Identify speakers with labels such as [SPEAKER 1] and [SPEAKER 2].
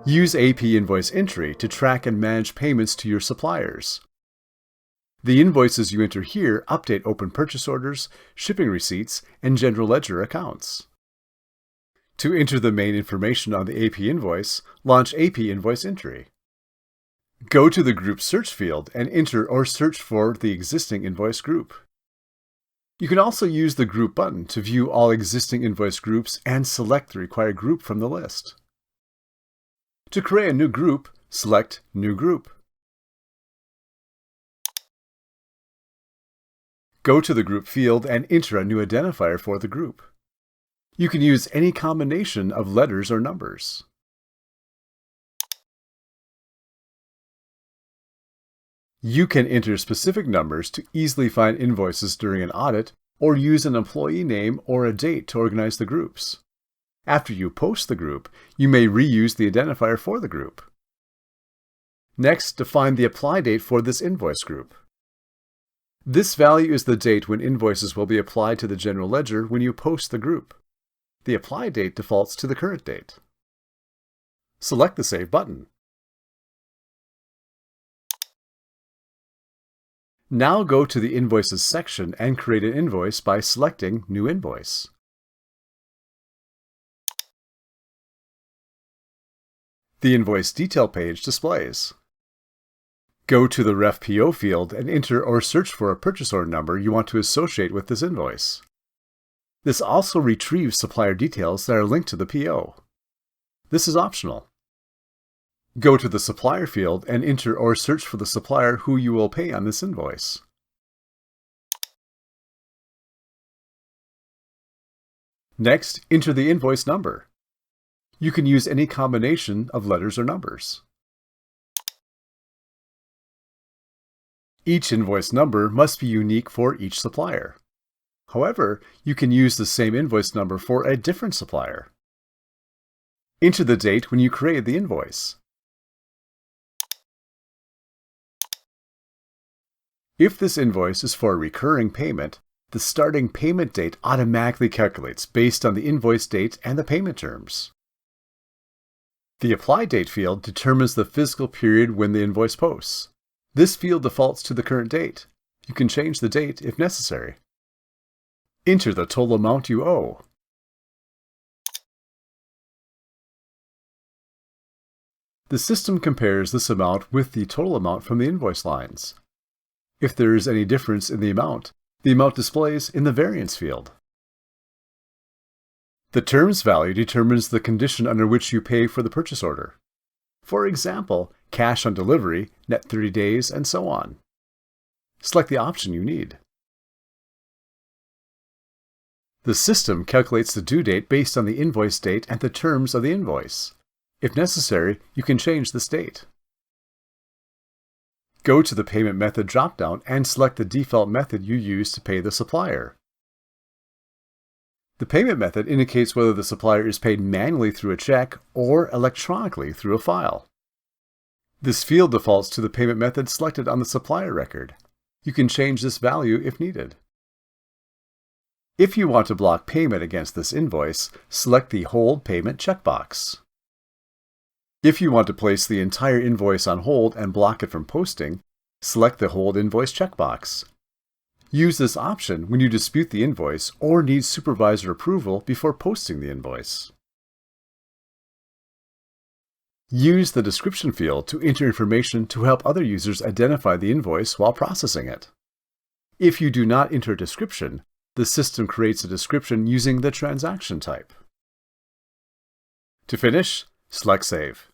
[SPEAKER 1] Use AP Invoice Entry to track and manage payments to your suppliers. The invoices you enter here update open purchase orders, shipping receipts, and general ledger accounts. To enter the main information on the AP invoice, launch AP Invoice Entry. Go to the Group Search field and enter or search for the existing invoice group. You can also use the Group button to view all existing invoice groups and select the required group from the list. To create a new group, select New Group. Go to the Group field and enter a new identifier for the group. You can use any combination of letters or numbers. You can enter specific numbers to easily find invoices during an audit, or use an employee name or a date to organize the groups. After you post the group, you may reuse the identifier for the group. Next, define the apply date for this invoice group. This value is the date when invoices will be applied to the general ledger when you post the group. The apply date defaults to the current date. Select the Save button. Now go to the Invoices section and create an invoice by selecting New Invoice. The invoice detail page displays. Go to the Ref PO field and enter or search for a purchase order number you want to associate with this invoice. This also retrieves supplier details that are linked to the PO. This is optional. Go to the Supplier field and enter or search for the supplier who you will pay on this invoice. Next, enter the invoice number. You can use any combination of letters or numbers. Each invoice number must be unique for each supplier. However, you can use the same invoice number for a different supplier. Enter the date when you created the invoice. If this invoice is for a recurring payment, the starting payment date automatically calculates based on the invoice date and the payment terms. The Apply Date field determines the fiscal period when the invoice posts. This field defaults to the current date. You can change the date if necessary. Enter the total amount you owe. The system compares this amount with the total amount from the invoice lines. If there is any difference in the amount displays in the Variance field. The terms value determines the condition under which you pay for the purchase order. For example, cash on delivery, net 30 days, and so on. Select the option you need. The system calculates the due date based on the invoice date and the terms of the invoice. If necessary, you can change this date. Go to the Payment Method dropdown and select the default method you use to pay the supplier. The payment method indicates whether the supplier is paid manually through a check or electronically through a file. This field defaults to the payment method selected on the supplier record. You can change this value if needed. If you want to block payment against this invoice, select the Hold Payment checkbox. If you want to place the entire invoice on hold and block it from posting, select the Hold Invoice checkbox. Use this option when you dispute the invoice or need supervisor approval before posting the invoice. Use the Description field to enter information to help other users identify the invoice while processing it. If you do not enter a description, the system creates a description using the transaction type. To finish, select Save.